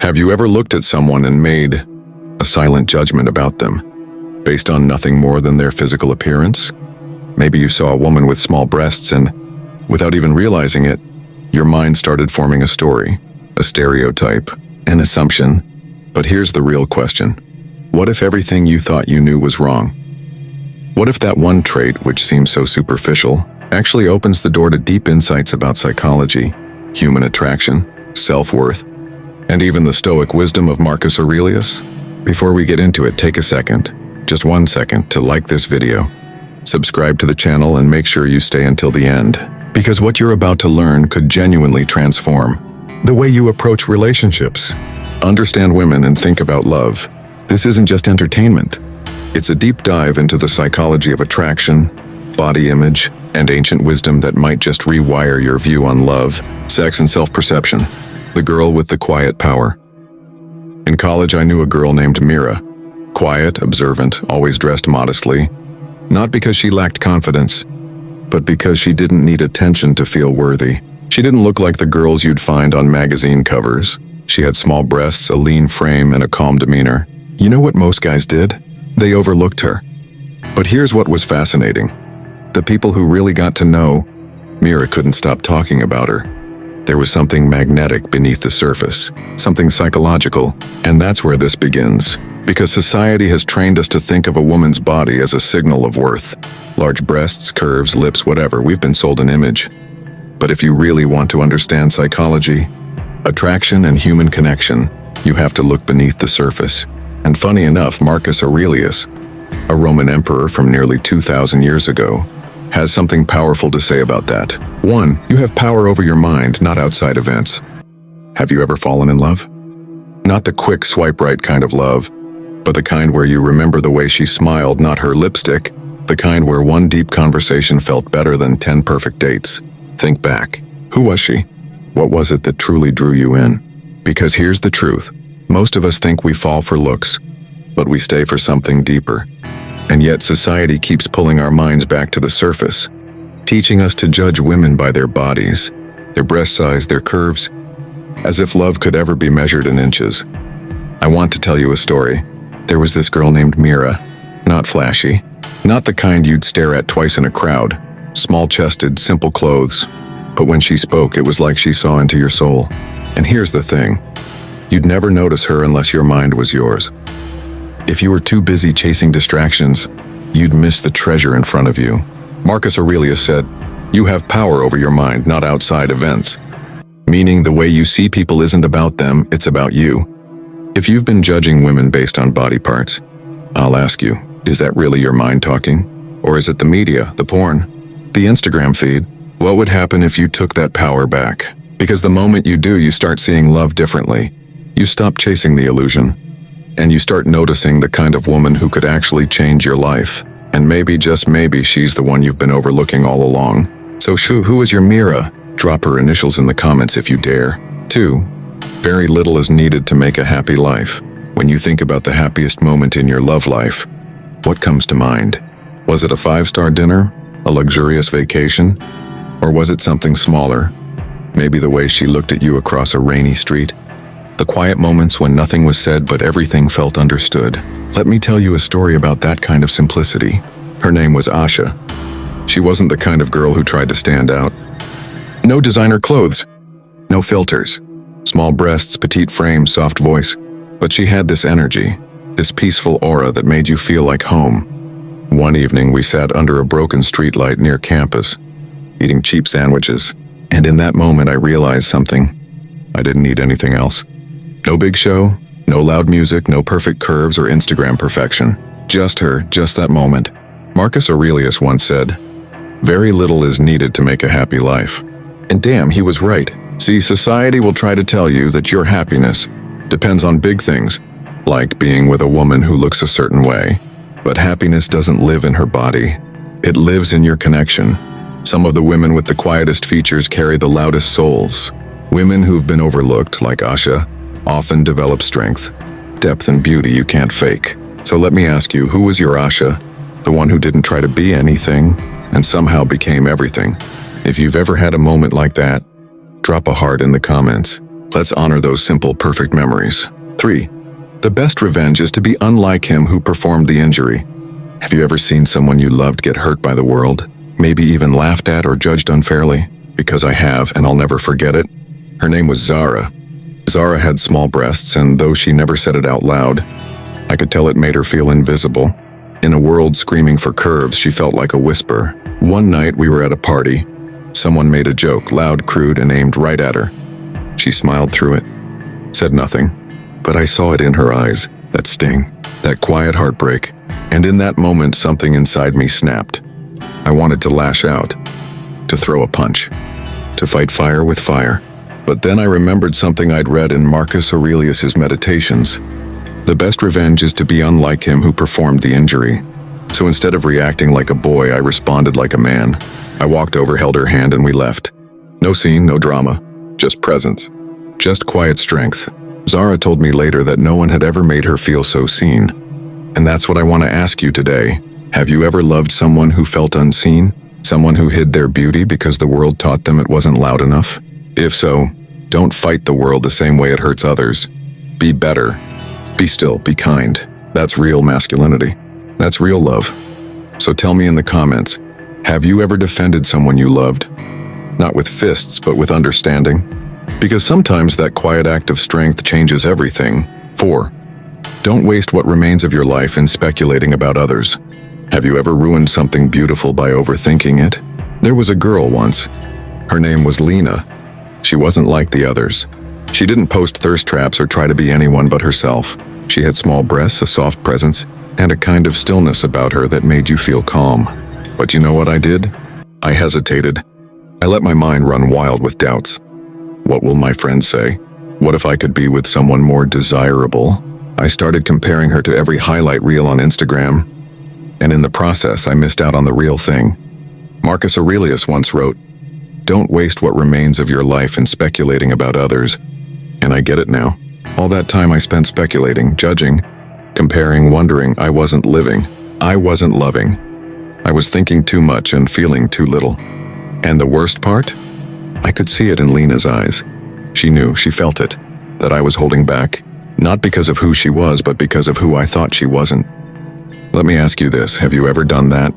Have you ever looked at someone and made a silent judgment about them, based on nothing more than their physical appearance? Maybe you saw a woman with small breasts and, without even realizing it, your mind started forming a story, a stereotype, an assumption. But here's the real question. What if everything you thought you knew was wrong? What if that one trait, which seems so superficial, actually opens the door to deep insights about psychology, human attraction, self-worth, and even the Stoic wisdom of Marcus Aurelius? Before we get into it, take a second, just 1 second, to like this video, subscribe to the channel, and make sure you stay until the end, because what you're about to learn could genuinely transform the way you approach relationships, understand women, and think about love. This isn't just entertainment. It's a deep dive into the psychology of attraction, body image, and ancient wisdom that might just rewire your view on love, sex, and self-perception. The girl with the quiet power. In college, I knew a girl named Mira. Quiet, observant, always dressed modestly. Not because she lacked confidence, but because she didn't need attention to feel worthy. She didn't look like the girls you'd find on magazine covers. She had small breasts, a lean frame, and a calm demeanor. You know what most guys did? They overlooked her. But here's what was fascinating. The people who really got to know Mira couldn't stop talking about her. There was something magnetic beneath the surface, something psychological, and that's where this begins. Because society has trained us to think of a woman's body as a signal of worth. Large breasts, curves, lips, whatever, we've been sold an image. But if you really want to understand psychology, attraction, and human connection, you have to look beneath the surface. And funny enough, Marcus Aurelius, a Roman emperor from nearly 2,000 years ago, has something powerful to say about that. 1. You have power over your mind, not outside events. Have you ever fallen in love? Not the quick swipe right kind of love, but the kind where you remember the way she smiled, not her lipstick, the kind where one deep conversation felt better than 10 perfect dates. Think back. Who was she? What was it that truly drew you in? Because here's the truth. Most of us think we fall for looks, but we stay for something deeper. And yet society keeps pulling our minds back to the surface, teaching us to judge women by their bodies, their breast size, their curves, as if love could ever be measured in inches. I want to tell you a story. There was this girl named Mira, not flashy, not the kind you'd stare at twice in a crowd, small-chested, simple clothes, but when she spoke, it was like she saw into your soul. And here's the thing. You'd never notice her unless your mind was yours. If you were too busy chasing distractions, you'd miss the treasure in front of you. Marcus Aurelius said, "You have power over your mind, not outside events." Meaning the way you see people isn't about them, it's about you. If you've been judging women based on body parts, I'll ask you, is that really your mind talking? Or is it the media, the porn, the Instagram feed? What would happen if you took that power back? Because the moment you do, you start seeing love differently. You stop chasing the illusion. And you start noticing the kind of woman who could actually change your life. And maybe, just maybe, she's the one you've been overlooking all along. So who is your Mira? Drop her initials in the comments if you dare. 2. Very little is needed to make a happy life. When you think about the happiest moment in your love life, what comes to mind? Was it a 5-star dinner? A luxurious vacation? Or was it something smaller? Maybe the way she looked at you across a rainy street? The quiet moments when nothing was said but everything felt understood. Let me tell you a story about that kind of simplicity. Her name was Asha. She wasn't the kind of girl who tried to stand out. No designer clothes, no filters, small breasts, petite frame, soft voice. But she had this energy, this peaceful aura that made you feel like home. One evening we sat under a broken streetlight near campus, eating cheap sandwiches. And in that moment I realized something. I didn't need anything else. No big show, no loud music, no perfect curves or Instagram perfection. Just her, just that moment. Marcus Aurelius once said, "Very little is needed to make a happy life." And damn, he was right. See, society will try to tell you that your happiness depends on big things, like being with a woman who looks a certain way. But happiness doesn't live in her body. It lives in your connection. Some of the women with the quietest features carry the loudest souls. Women who've been overlooked, like Asha, often develop strength, depth, and beauty you can't fake. So let me ask you, who was your Asha? The one who didn't try to be anything and somehow became everything. If you've ever had a moment like that, drop a heart in the comments. Let's honor those simple, perfect memories. 3. The best revenge is to be unlike him who performed the injury. Have you ever seen someone you loved get hurt by the world? Maybe even laughed at or judged unfairly? Because I have, and I'll never forget it. Her name was Zara. Zara had small breasts, and though she never said it out loud, I could tell it made her feel invisible. In a world screaming for curves, she felt like a whisper. One night we were at a party. Someone made a joke, loud, crude, and aimed right at her. She smiled through it, said nothing, but I saw it in her eyes, that sting, that quiet heartbreak. And in that moment, something inside me snapped. I wanted to lash out, to throw a punch, to fight fire with fire. But then I remembered something I'd read in Marcus Aurelius's Meditations. The best revenge is to be unlike him who performed the injury. So instead of reacting like a boy, I responded like a man. I walked over, held her hand, and we left. No scene, no drama, just presence, just quiet strength. Zara told me later that no one had ever made her feel so seen. And that's what I want to ask you today. Have you ever loved someone who felt unseen? Someone who hid their beauty because the world taught them it wasn't loud enough? If so, don't fight the world the same way it hurts others. Be better. Be still, be kind. That's real masculinity. That's real love. So tell me in the comments, have you ever defended someone you loved? Not with fists, but with understanding? Because sometimes that quiet act of strength changes everything. 4. Don't waste what remains of your life in speculating about others. Have you ever ruined something beautiful by overthinking it? There was a girl once. Her name was Lena. She wasn't like the others. She didn't post thirst traps or try to be anyone but herself. She had small breasts, a soft presence, and a kind of stillness about her that made you feel calm. But you know what I did? I hesitated. I let my mind run wild with doubts. What will my friends say? What if I could be with someone more desirable? I started comparing her to every highlight reel on Instagram, and in the process, I missed out on the real thing. Marcus Aurelius once wrote, "Don't waste what remains of your life in speculating about others." And I get it now. All that time I spent speculating, judging, comparing, wondering, I wasn't living. I wasn't loving. I was thinking too much and feeling too little. And the worst part? I could see it in Lena's eyes. She knew, she felt it, that I was holding back, not because of who she was, but because of who I thought she wasn't. Let me ask you this, have you ever done that?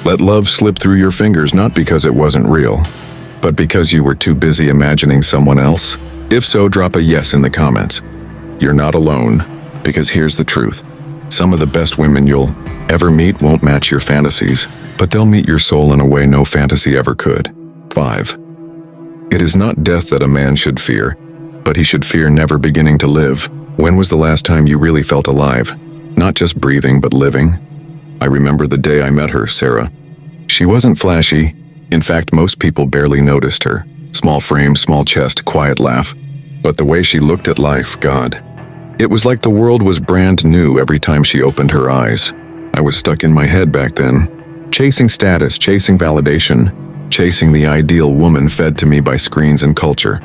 Let love slip through your fingers, not because it wasn't real, but because you were too busy imagining someone else? If so, drop a yes in the comments. You're not alone, because here's the truth. Some of the best women you'll ever meet won't match your fantasies, but they'll meet your soul in a way no fantasy ever could. 5. It is not death that a man should fear, but he should fear never beginning to live. When was the last time you really felt alive? Not just breathing, but living? I remember the day I met her, Sarah. She wasn't flashy. In fact, most people barely noticed her. Small frame, small chest, quiet laugh. But the way she looked at life, God. It was like the world was brand new every time she opened her eyes. I was stuck in my head back then, chasing status, chasing validation, chasing the ideal woman fed to me by screens and culture.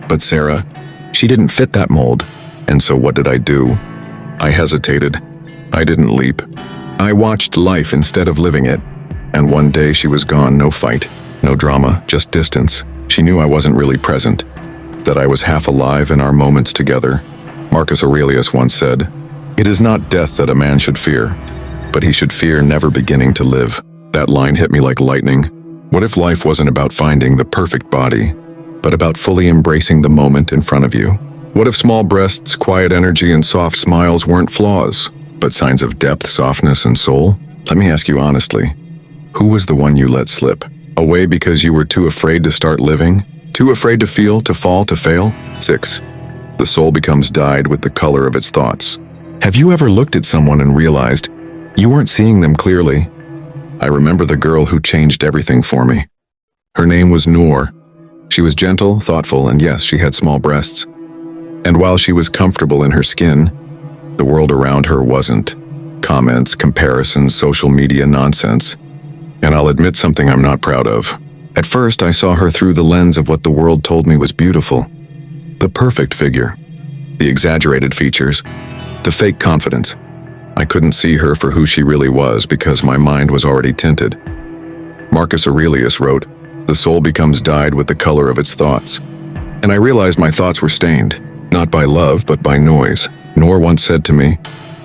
But Sarah, she didn't fit that mold. And so what did I do? I hesitated. I didn't leap. I watched life instead of living it. And one day she was gone, no fight, no drama, just distance. She knew I wasn't really present, that I was half alive in our moments together. Marcus Aurelius once said, "It is not death that a man should fear, but he should fear never beginning to live." That line hit me like lightning. What if life wasn't about finding the perfect body, but about fully embracing the moment in front of you? What if small breasts, quiet energy, and soft smiles weren't flaws, but signs of depth, softness, and soul? Let me ask you honestly, who was the one you let slip away because you were too afraid to start living? Too afraid to feel, to fall, to fail? 6. The soul becomes dyed with the color of its thoughts. Have you ever looked at someone and realized you weren't seeing them clearly? I remember the girl who changed everything for me. Her name was Noor. She was gentle, thoughtful, and yes, she had small breasts. And while she was comfortable in her skin, the world around her wasn't. Comments, comparisons, social media nonsense. And I'll admit something I'm not proud of. At first, I saw her through the lens of what the world told me was beautiful. The perfect figure, the exaggerated features, the fake confidence. I couldn't see her for who she really was because my mind was already tinted. Marcus Aurelius wrote, "The soul becomes dyed with the color of its thoughts." And I realized my thoughts were stained, not by love, but by noise. Nor once said to me,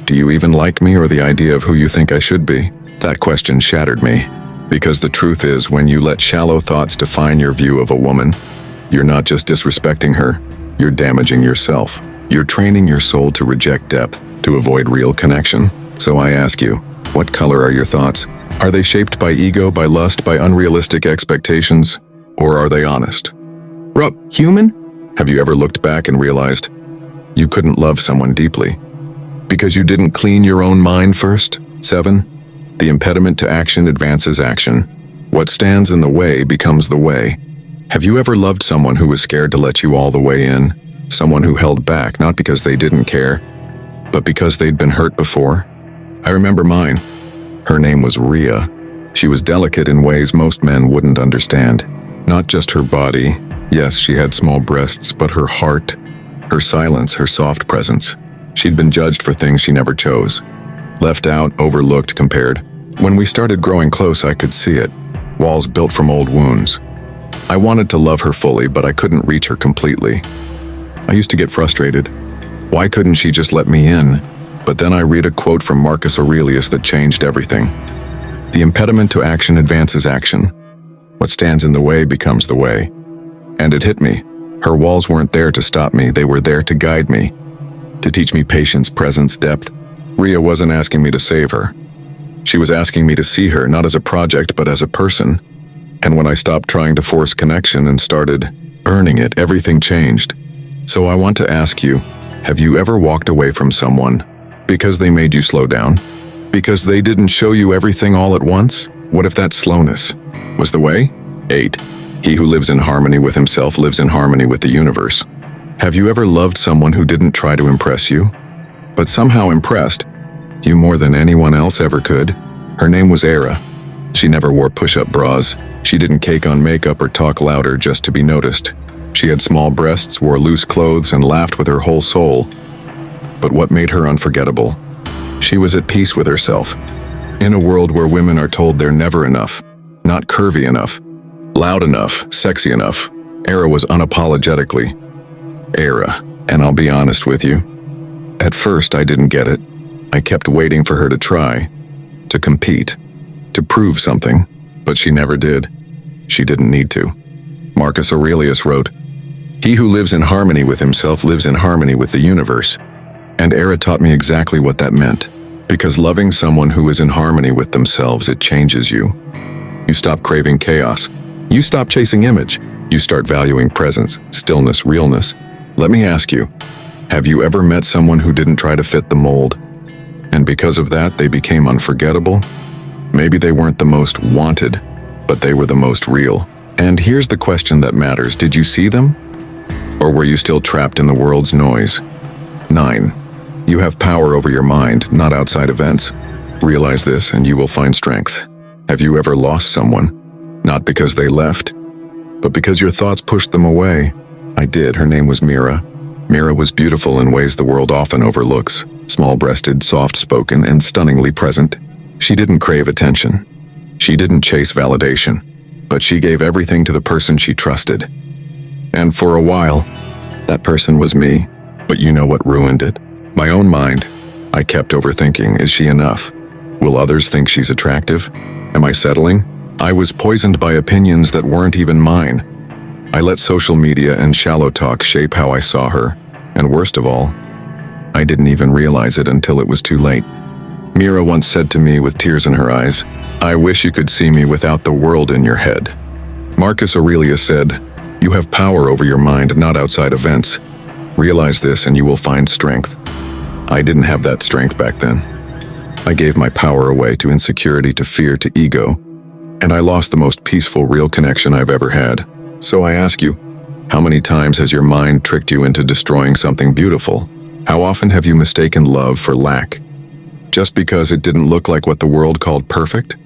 "Do you even like me or the idea of who you think I should be?" That question shattered me. Because the truth is, when you let shallow thoughts define your view of a woman, you're not just disrespecting her, you're damaging yourself. You're training your soul to reject depth, to avoid real connection. So I ask you, what color are your thoughts? Are they shaped by ego, by lust, by unrealistic expectations? Or are they honest? Human? Have you ever looked back and realized you couldn't love someone deeply because you didn't clean your own mind first? 7. The impediment to action advances action. What stands in the way becomes the way. Have you ever loved someone who was scared to let you all the way in? Someone who held back, not because they didn't care, but because they'd been hurt before? I remember mine. Her name was Rhea. She was delicate in ways most men wouldn't understand. Not just her body. Yes, she had small breasts, but her heart, her silence, her soft presence. She'd been judged for things she never chose. Left out, overlooked, compared. When we started growing close, I could see it. Walls built from old wounds. I wanted to love her fully, but I couldn't reach her completely. I used to get frustrated. Why couldn't she just let me in? But then I read a quote from Marcus Aurelius that changed everything. The impediment to action advances action. What stands in the way becomes the way. And it hit me. Her walls weren't there to stop me, they were there to guide me. To teach me patience, presence, depth. Rhea wasn't asking me to save her. She was asking me to see her, not as a project, but as a person. And when I stopped trying to force connection and started earning it, everything changed. So I want to ask you, have you ever walked away from someone because they made you slow down? Because they didn't show you everything all at once? What if that slowness was the way? 8. He who lives in harmony with himself lives in harmony with the universe. Have you ever loved someone who didn't try to impress you, but somehow impressed you more than anyone else ever could? Her name was Era. She never wore push-up bras. She didn't cake on makeup or talk louder just to be noticed. She had small breasts, wore loose clothes, and laughed with her whole soul. But what made her unforgettable? She was at peace with herself. In a world where women are told they're never enough, not curvy enough, loud enough, sexy enough, Era was unapologetically Era. And I'll be honest with you, at first I didn't get it. I kept waiting for her to try, to compete, to prove something, but she never did. She didn't need to. Marcus Aurelius wrote, "He who lives in harmony with himself lives in harmony with the universe." And Era taught me exactly what that meant. Because loving someone who is in harmony with themselves, it changes you. You stop craving chaos. You stop chasing image. You start valuing presence, stillness, realness. Let me ask you, have you ever met someone who didn't try to fit the mold? And because of that, they became unforgettable? Maybe they weren't the most wanted, but they were the most real. And here's the question that matters. Did you see them? Or were you still trapped in the world's noise? 9. You have power over your mind, not outside events. Realize this and you will find strength. Have you ever lost someone? Not because they left, but because your thoughts pushed them away. I did. Her name was Mira. Mira was beautiful in ways the world often overlooks. Small-breasted, soft-spoken, and stunningly present. She didn't crave attention. She didn't chase validation. But she gave everything to the person she trusted. And for a while, that person was me. But you know what ruined it? My own mind. I kept overthinking, is she enough? Will others think she's attractive? Am I settling? I was poisoned by opinions that weren't even mine. I let social media and shallow talk shape how I saw her. And worst of all, I didn't even realize it until it was too late. Mira once said to me with tears in her eyes, "I wish you could see me without the world in your head." Marcus Aurelius said, "You have power over your mind, not outside events. Realize this and you will find strength." I didn't have that strength back then. I gave my power away to insecurity, to fear, to ego, and I lost the most peaceful, real connection I've ever had. So I ask you, how many times has your mind tricked you into destroying something beautiful? How often have you mistaken love for lack, just because it didn't look like what the world called perfect?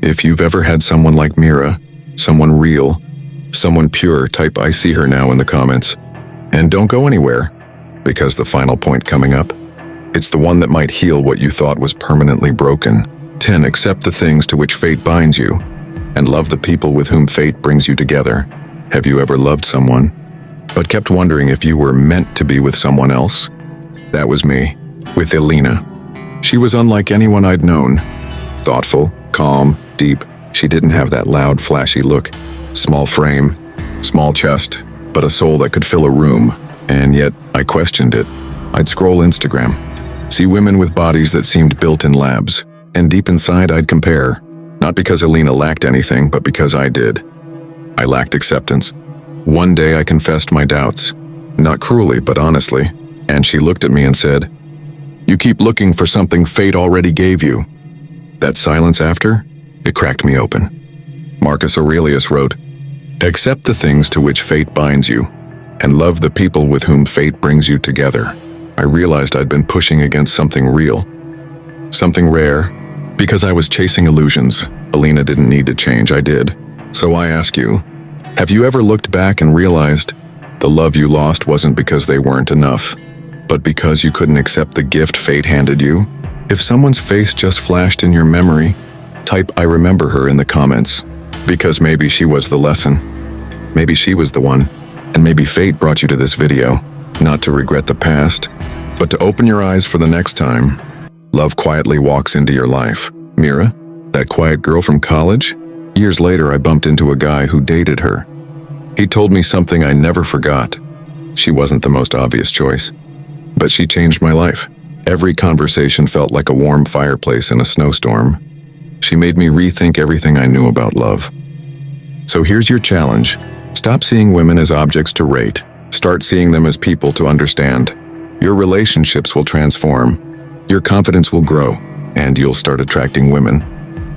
If you've ever had someone like Mira, someone real, someone pure, type "I see her" now in the comments. And don't go anywhere, because the final point coming up, it's the one that might heal what you thought was permanently broken. 10. Accept the things to which fate binds you, and love the people with whom fate brings you together. Have you ever loved someone but kept wondering if you were meant to be with someone else? That was me, with Elena. She was unlike anyone I'd known. Thoughtful, calm, deep. She didn't have that loud, flashy look. Small frame, small chest, but a soul that could fill a room. And yet, I questioned it. I'd scroll Instagram, see women with bodies that seemed built in labs, and deep inside I'd compare. Not because Elena lacked anything, but because I did. I lacked acceptance. One day I confessed my doubts, not cruelly, but honestly, and she looked at me and said, "You keep looking for something fate already gave you." That silence after, it cracked me open. Marcus Aurelius wrote, "Accept the things to which fate binds you, and love the people with whom fate brings you together." I realized I'd been pushing against something real, something rare, because I was chasing illusions. Elena didn't need to change, I did. So I ask you, have you ever looked back and realized the love you lost wasn't because they weren't enough, but because you couldn't accept the gift fate handed you? If someone's face just flashed in your memory, type "I remember her" in the comments, because maybe she was the lesson. Maybe she was the one, and maybe fate brought you to this video, not to regret the past, but to open your eyes for the next time love quietly walks into your life. Mira, that quiet girl from college? Years later, I bumped into a guy who dated her. He told me something I never forgot. She wasn't the most obvious choice, but she changed my life. Every conversation felt like a warm fireplace in a snowstorm. She made me rethink everything I knew about love. So here's your challenge. Stop seeing women as objects to rate. Start seeing them as people to understand. Your relationships will transform. Your confidence will grow, and you'll start attracting women.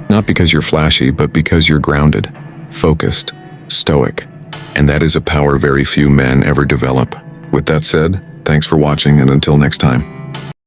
Not because you're flashy, but because you're grounded, focused, stoic. And that is a power very few men ever develop. With that said, thanks for watching, and until next time.